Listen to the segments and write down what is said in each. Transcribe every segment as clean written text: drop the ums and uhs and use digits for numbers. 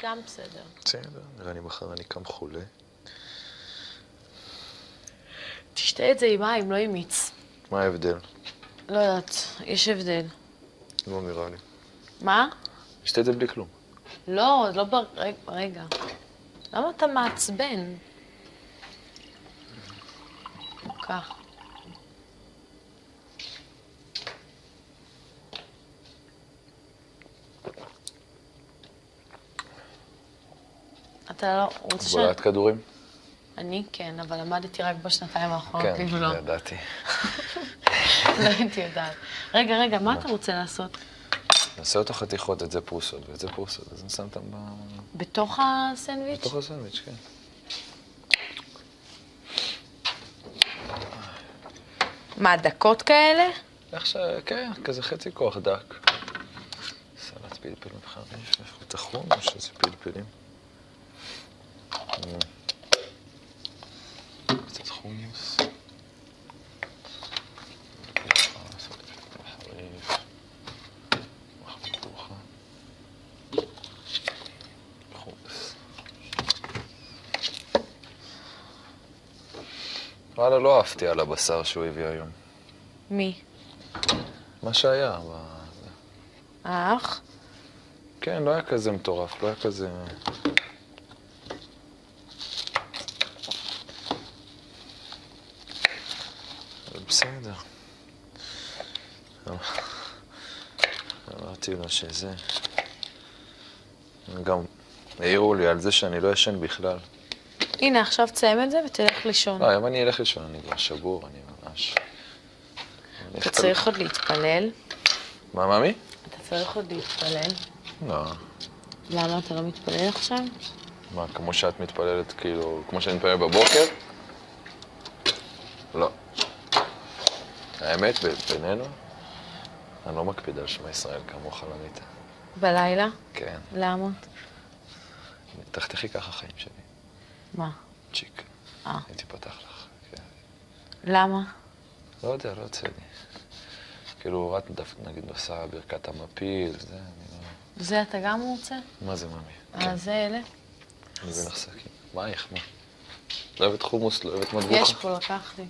גם בסדר. בסדר, נראה לי מחר אני קם חולה. תשתה את זה עם מים, לא עם מיץ. מה ההבדל? לא יודעת, יש הבדל. לא נראה לי. מה? תשתה את זה בלי כלום. לא, לא רגע. למה אתה מעצבן? כך. אתה לא רוצה ש... בולעת כדורים? אני כן, אבל למדתי רק בשנתיים האחרונות. כן, לא. ידעתי. לא הייתי יודעת. רגע, מה אתה רוצה לעשות? נעשה אותו חתיכות, את זה פרוסות ואת זה פרוסות, אז נשים אותם בתוך הסנדוויץ'? בתוך הסנדוויץ', כן. מה, דקות כאלה? איך כן, כזה חצי כוח דק. סלט פלפלים חריף, איפה טחון או שזה פלפלים? קצת חומוס. וואלה, לא אהבתי על הבשר שהוא הביא היום. מי? מה שהיה. האח? כן, לא היה כזה מטורף, לא היה כזה... אבל בסדר. אמרתי לו שזה... גם העירו לי על זה שאני לא ישן בכלל. הנה, עכשיו תסיים את זה ותלך לישון. לא, היום אני אלך לישון, אני כבר שבור, אני ממש... אתה צריך עוד להתפלל? מה, מאמי? אתה צריך עוד להתפלל? לא. למה אתה לא מתפלל עכשיו? מה, כמו שאת מתפללת, כאילו, כמו שאני מתפלל בבוקר? לא. האמת, בינינו, אני לא מקפיד על שמע ישראל כמוך למיטה. בלילה? כן. למה? תחתכי ככה חיים שלי. מה? צ'יק. הייתי פתח לך. כן. למה? לא יודע, לא יוצא לי. כאילו, את נגיד עושה ברכת המפיל, זה, אני לא... זה אתה גם רוצה? מה זה, מאמי? זה אלה? אני מבין לך סכין. מה איך, מה? לא אוהבת חומוס, לא אוהבת מטבוחה? יש פה, לקחתי.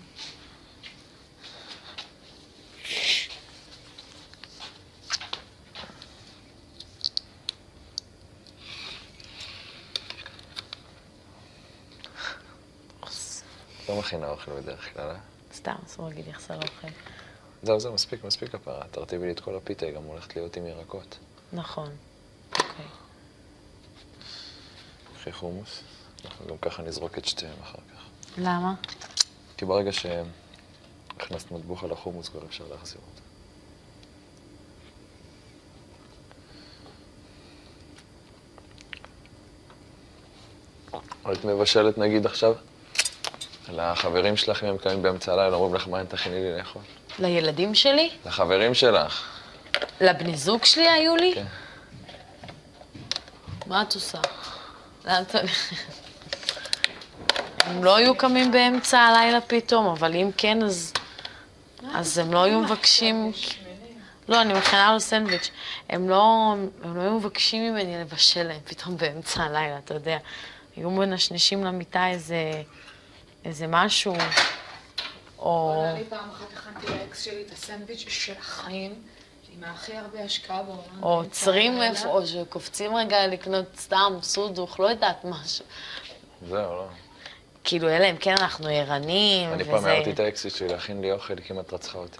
לא מכינה אוכל בדרך כלל, אה? סתם, אסור להגיד יחסר אוכל. זהו, מספיק הפרה. תרטיבי לי את כל הפיתה, היא גם הולכת להיות עם ירקות. נכון. אוקיי. קחי חומוס. אנחנו גם ככה נזרוק את שתיהם אחר כך. למה? כי ברגע שהכנסת מטבוחה לחומוס, כבר אפשר להחזיר אותה. היית מבשלת נגיד עכשיו? לחברים שלך, אם הם קמים באמצע הלילה, אומרים לך, מה אין תכיני לי לאכול? לילדים שלי? לחברים שלך. לבני זוג שלי היו לי? כן. מה את עושה? לאן אתה... הם לא היו קמים באמצע הלילה פתאום, אבל אם כן, אז הם לא היו מבקשים... לא, אני מכינה לו סנדוויץ'. הם לא היו מבקשים ממני לבשל להם פתאום באמצע הלילה, אתה יודע. היו מנשנשים למיטה איזה משהו, או... אני פעם אחת הכנתי לאקס שלי את הסנדוויץ' של החיים, עם הכי הרבה השקעה בעולם. או עוצרים איפה, או שקופצים רגע לקנות סתם סודוך, לא יודעת משהו. זהו, לא. כאילו, אלא אם כן אנחנו ערנים, וזה... אני פעם הערתי את האקסיט שלי להכין לי אוכל, כמעט רצחה אותי.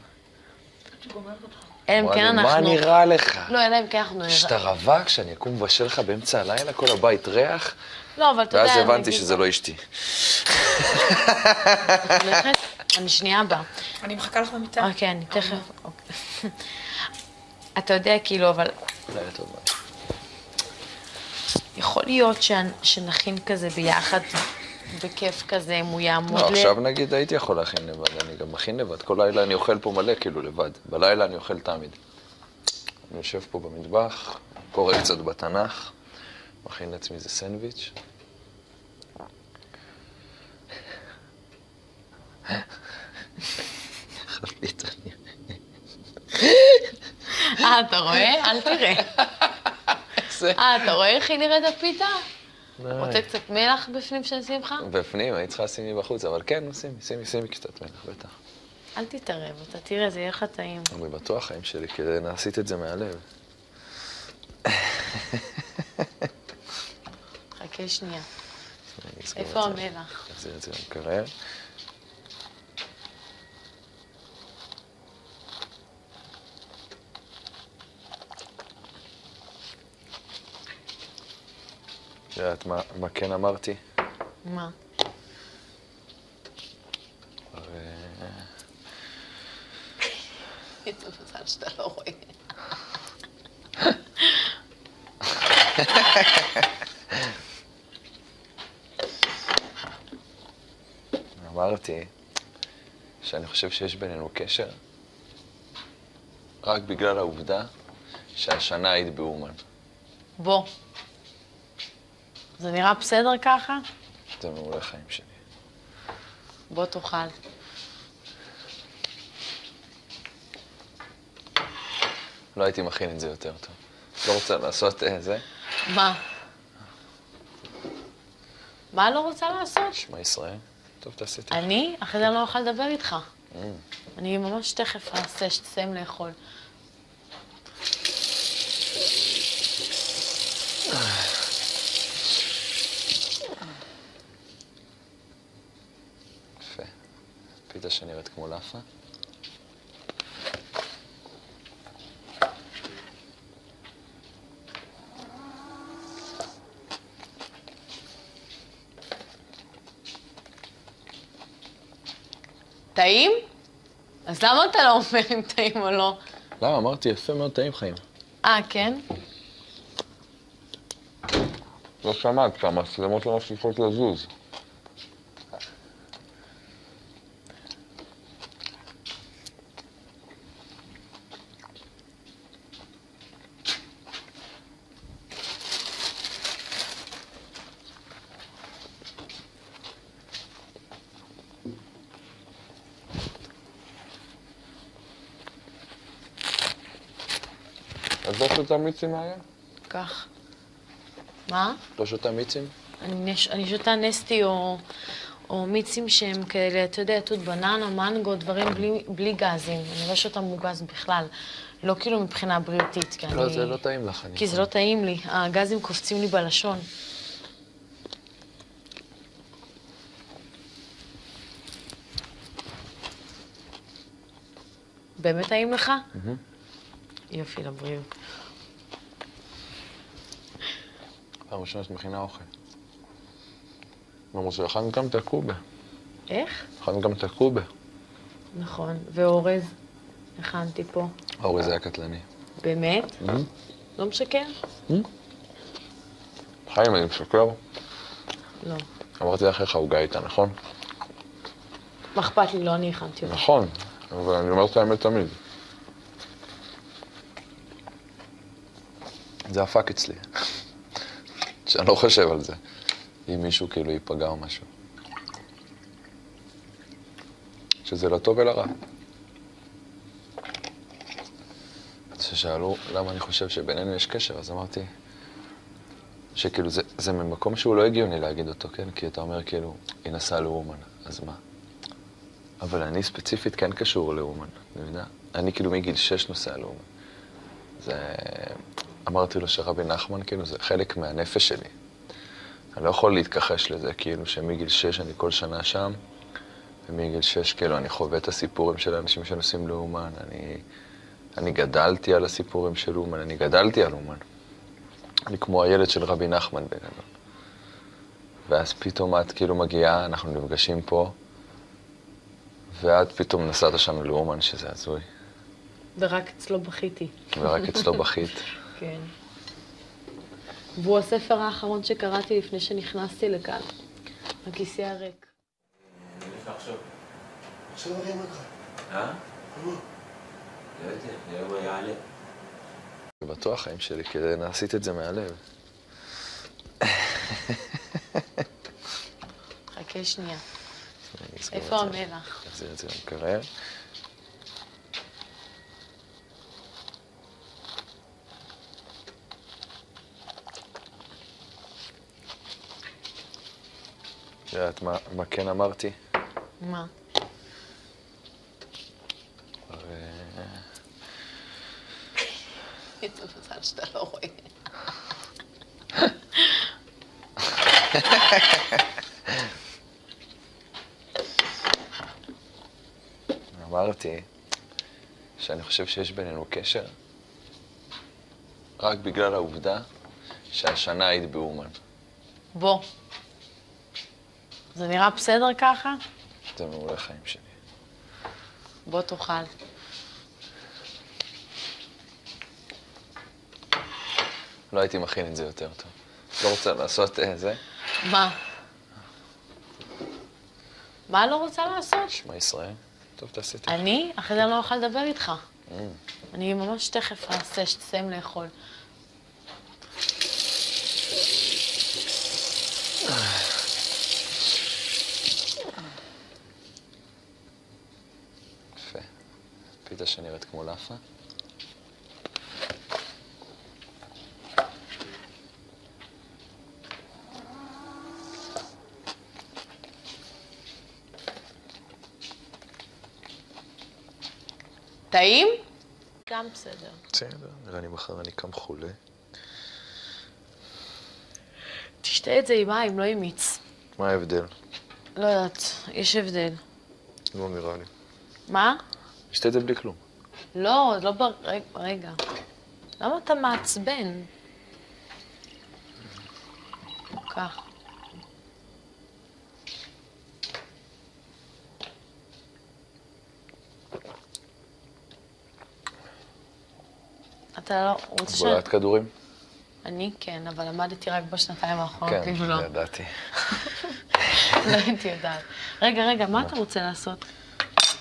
אלא אם כן אנחנו... מה נראה לך? לא, אלא אם כן אנחנו... שאתה רווק, שאני אקום מבשל לך באמצע הלילה, כל הבית ריח? לא, אבל אתה יודע... ואז הבנתי שזה לא אשתי. אני שנייה באה. אני מחכה לך במיטה. אוקיי, אני תכף... אתה יודע, כאילו, אבל... לילה טוב, ביי. יכול להיות שנכין כזה ביחד, בכיף כזה, אם הוא יעמוד לא, עכשיו נגיד הייתי יכול להכין לבד, אני גם מכין לבד. כל לילה אני אוכל פה מלא, כאילו, לבד. בלילה אני אוכל תמיד. אני יושב פה במטבח, קורא קצת בתנ"ך, מכין לעצמי איזה סנדוויץ'. חבית אני... אתה רואה? אל תראה. עושה? אתה רואה איך היא נראית הפיתה? רוצה קצת מלח בפנים שנשים לך? בפנים, היית צריכה לשים לי בחוץ, אבל כן, שימי קצת מלח, בטח. אל תתערב, אתה תראה, זה יהיה לך טעים. אני בטוח חיים שלי, כי עשית את זה מהלב. חכה שנייה. אני אסגור איפה את זה. המלח? נחזיר את זה למקרר. את יודעת מה כן אמרתי? מה? איזה מזל שאתה לא רואה. אמרתי שאני חושב שיש בינינו קשר רק בגלל העובדה שהשנה היית באומן. בוא. זה נראה בסדר ככה? זה מעולה חיים שלי. בוא תאכל. לא הייתי מכין את זה יותר טוב. לא רוצה לעשות זה? מה? מה לא רוצה לעשות? שמע ישראל. טוב, תעשי את אני? אחרי זה אני לא אוכל לדבר איתך. אני ממש תכף אעשה שתסיים לאכול. יפה. פיתה שנראית כמו לאפה. טעים? אז למה אתה לא אומר אם טעים או לא? למה? אמרתי יפה מאוד טעים חיים. כן? לא שמעת שהמצלמות לא מפסיקות לזוז. את לא שותה מיצים מהיום? כך. מה? לא שותה מיצים? אני שותה נסטי או מיצים שהם כאלה, אתה יודע, תות בננה, מנגו, דברים בלי גזים. אני לא שותה מוגז בכלל. לא כאילו מבחינה בריאותית, כי לא, זה לא טעים לך. כי זה לא טעים לי. הגזים קופצים לי בלשון. באמת טעים לך? יופי, לבריאות. פעם ראשונה שאת מכינה אוכל. אמרו שאכלנו גם את הקובה. איך? אכלנו גם את הקובה. נכון, ואורז, הכנתי פה. האורז היה קטלני. באמת? לא משקר? חיים, אני משקר. לא. אמרתי לך איך העוגה הייתה, נכון? מה אכפת לי? לא אני הכנתי אותה. נכון, אבל אני אומר את האמת תמיד. זה הפק אצלי. שאני לא חושב על זה. אם מישהו כאילו ייפגע או משהו. שזה לטוב ולרע. כששאלו למה אני חושב שבינינו יש קשר, אז אמרתי שכאילו זה ממקום שהוא לא הגיוני להגיד אותו, כן? כי אתה אומר כאילו, היא נסעה לאומן, אז מה? אבל אני ספציפית כן קשור לאומן, אני יודע? אני כאילו מגיל 6 נוסע לאומן. זה... אמרתי לו שרבי נחמן, כאילו, זה חלק מהנפש שלי. אני לא יכול להתכחש לזה, כאילו, שמגיל 6 אני כל שנה שם, ומגיל 6, כאילו, אני חווה את הסיפורים של האנשים שנוסעים לאומן, אני גדלתי על הסיפורים של אומן, אני גדלתי על אומן. אני כמו הילד של רבי נחמן בגדול. ואז פתאום את כאילו מגיעה, אנחנו נפגשים פה, ואת פתאום נסעת שם לאומן, שזה הזוי. ורק אצלו בכיתי. ורק אצלו בכית. כן. והוא הספר האחרון שקראתי לפני שנכנסתי לכאן. הכיסא הריק. עכשיו מרים אותך. לא יודע, נראה מה יעלה. בטוח חיים שלי, כי עשית את זה מהלב. חכה שנייה. אני אסגור את איפה זה. המלח? נחזיר את זה למקרר. את יודעת מה כן אמרתי? מה? איזה מזל שאתה לא רואה. אמרתי שאני חושב שיש בינינו קשר רק בגלל העובדה שהשנה היית באומן. בוא. זה נראה בסדר ככה? זה מעולה חיים שלי. בוא תאכל. לא הייתי מכין את זה יותר טוב. לא רוצה לעשות זה? מה? מה לא רוצה לעשות? שמע ישראל. טוב, תעשי את זה. אני? אחרי זה אני לא אוכל לדבר איתך. אני ממש תכף אעשה שתסיים לאכול. יפה. פיתה שנראית כמו לאפה. טעים? גם בסדר. בסדר, נראה לי מחר אני קם חולה. תשתה את זה עם מים, לא עם מיץ. מה ההבדל? לא יודעת, יש הבדל. לא נראה לי. מה? שתה את זה בלי כלום. לא, לא רגע. למה אתה מעצבן? כך. אתה לא רוצה ש... בולעת כדורים? אני כן, אבל למדתי רק בשנתיים האחרונות, כן, כאילו לא. ידעתי. לא הייתי יודעת. רגע, מה אתה רוצה לעשות?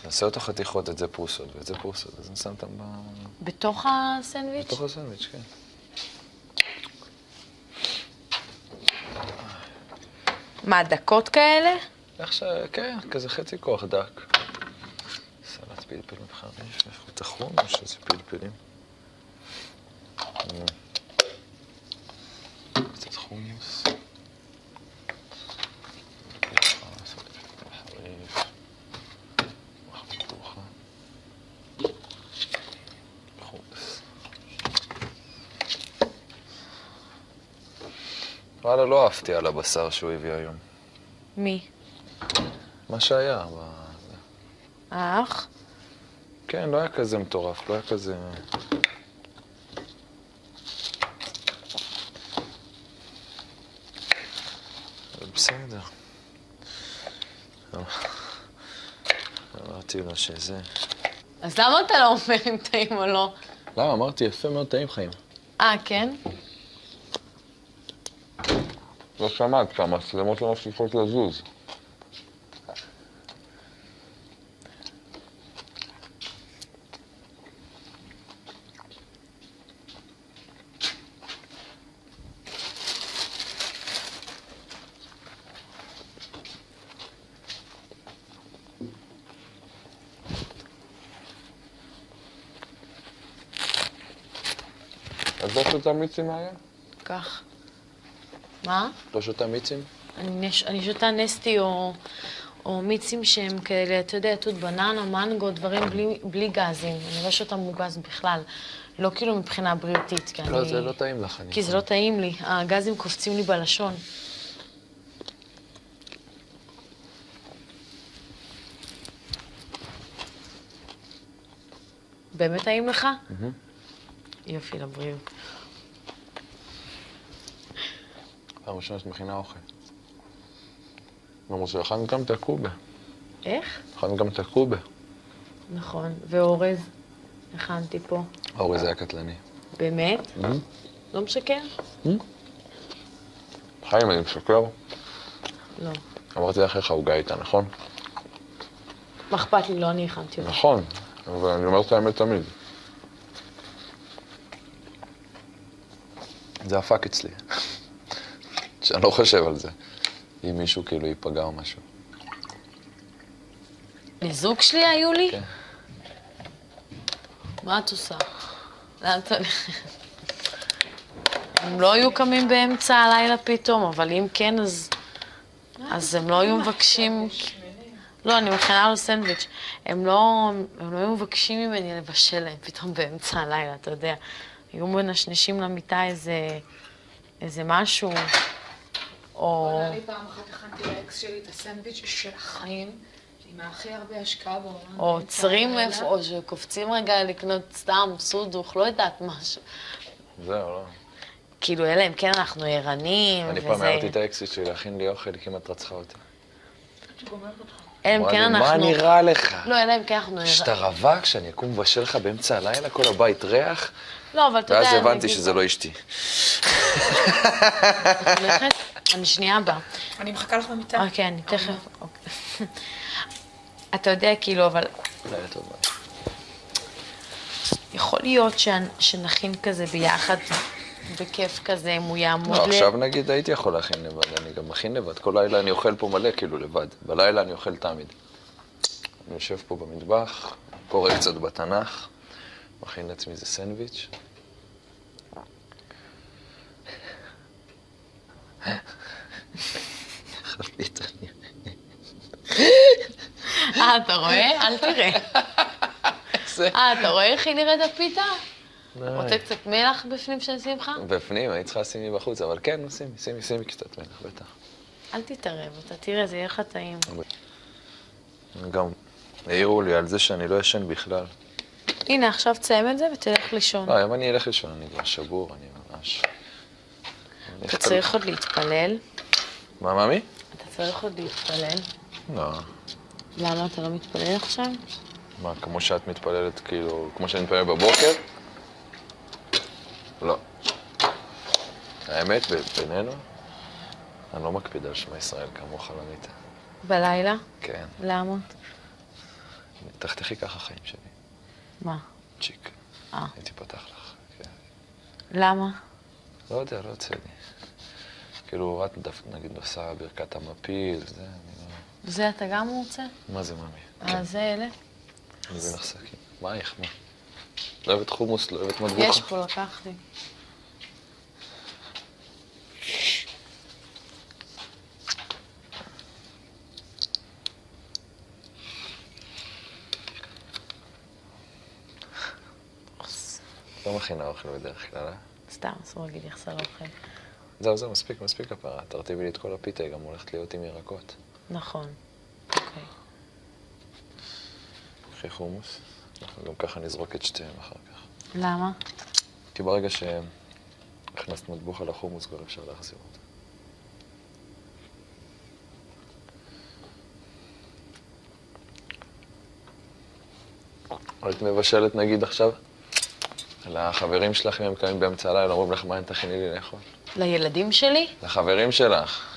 נעשה אותו חתיכות, את זה פרוסות ואת זה פרוסות, אז נשים אותם בתוך הסנדוויץ'? בתוך הסנדוויץ', כן. מה, דקות כאלה? עכשיו, כן, כזה חצי כוח דק. סלט פלפל מחריף, יש פה טחון או שזה פלפלים? קצת חומוס. וואלה, לא אהבתי על הבשר שהוא הביא היום. מי? מה שהיה. האח? כן, לא היה כזה מטורף, לא היה כזה... בסדר. אמרתי לו שזה... אז למה אתה לא אומר אם טעים או לא? למה? אמרתי, יפה מאוד טעים חיים. כן? לא שמעת כמה, המצלמות לא מפסיקות לזוז. אז לא שותה מיצים היה? כך. מה? לא שותה מיצים? אני שותה נסטי או מיצים שהם כאלה, אתה יודע, תות בננה, מנגו, דברים בלי גזים. אני לא שותה מוגז בכלל. לא כאילו מבחינה בריאותית, כי לא, זה לא טעים לך. כי זה לא טעים לי. הגזים קופצים לי בלשון. באמת טעים לך? יופי, לבריאות. פעם ראשונה שאת מכינה אוכל. למרות שאכלנו גם את הקובה. איך? אכלנו גם את הקובה. נכון, ואורז. הכנתי פה. האורז היה קטלני. באמת? לא משקר? חיים, אני משקר. לא. אמרתי לך איך העוגה הייתה, נכון? מה אכפת לי? לא אני הכנתי אותה. נכון, אבל אני אומר את האמת תמיד. זה הפאק אצלי. שאני לא חושב על זה. אם מישהו כאילו ייפגע או משהו. לזוג שלי היו לי? כן. מה את עושה? לאן את הולכת? הם לא היו קמים באמצע הלילה פתאום, אבל אם כן, אז אז הם לא היו מבקשים... לא, אני מכינה לו סנדוויץ'. הם לא היו מבקשים ממני לבשל להם פתאום באמצע הלילה, אתה יודע. היו מנשנשים למיטה איזה משהו, או... אני פעם אחת הכנתי לאקס שלי את הסנדוויץ' של החיים, עם הכי הרבה השקעה בעולם. או עוצרים איפה, או שקופצים רגע לקנות סתם סודוך, לא יודעת משהו. זהו, לא. כאילו, אלא אם כן אנחנו ערנים, אני פעם הערתי את האקסיט שלי להכין לי אוכל, היא כמעט רצחה אותי. אלא אם כן אנחנו... מה נראה לך? לא, אלא אם כן אנחנו... שאתה רווק, שאני אקום מבשל לך באמצע הלילה, כל הבית ריח, לא, אבל אתה יודע... ואז הבנתי שזה לא אשתי. אני שנייה הבאה. אני מחכה לך במיטה. אוקיי, אני תכף... אתה יודע, כאילו, אבל... לילה טוב, ביי. יכול להיות שנכין כזה ביחד, בכיף כזה, אם הוא יעמוד לא, עכשיו נגיד הייתי יכול להכין לבד, אני גם מכין לבד. כל לילה אני אוכל פה מלא, כאילו, לבד. בלילה אני אוכל תמיד. אני יושב פה במטבח, קורא קצת בתנ"ך, מכין לעצמי איזה סנדוויץ'. חפית אני... אתה רואה? אל תראה. אתה רואה איך היא נראית הפיתה? רוצה קצת מלח בפנים שנשים לך? בפנים, היית צריכה לשים לי בחוץ, אבל כן, שימי קצת מלח, בטח. אל תתערב, אתה תראה, זה יהיה לך טעים. גם העירו לי על זה שאני לא ישן בכלל. הנה, עכשיו תסיים את זה ותלך לישון. לא, אם אני אלך לישון, אני כבר שבור, אני ממש... אתה צריך עוד להתפלל? מה, ממי? אתה צריך עוד להתפלל? לא. למה אתה לא מתפלל עכשיו? מה, כמו שאת מתפללת, כאילו, כמו שאני מתפלל בבוקר? לא. האמת, בינינו, אני לא מקפיד על שמע ישראל כמוך למיטה. בלילה? כן. למה? תחתכי ככה חיים שלי. מה? צ'יק. אה. הייתי פתח לך. כן. למה? לא יודע, לא יוצא לי. כאילו, את נגיד עושה ברכת המפיל, זה, אני לא... זה אתה גם רוצה? מה זה, ממי? זה אלה? אני מבין לך סכין. מה איך, מה? לא אוהבת חומוס, לא אוהבת מטבוחה. יש פה, לקחתי. לא מכינה אוכל בדרך כלל, אה? סתם, אסור להגיד יחסר אוכל. זהו, מספיק הפרה. תרטיבי לי את כל הפיתה, היא גם הולכת להיות עם ירקות. נכון. אוקיי. קחי חומוס. אנחנו גם ככה נזרוק את שתיהם אחר כך. למה? כי ברגע שהכנסת מטבוחה לחומוס, כבר אפשר להחזיר אותה. היית מבשלת נגיד עכשיו? לחברים שלך, אם הם קמים באמצע הלילה, אומרים לך מה אין תכיני לי לאכול? לילדים שלי? לחברים שלך.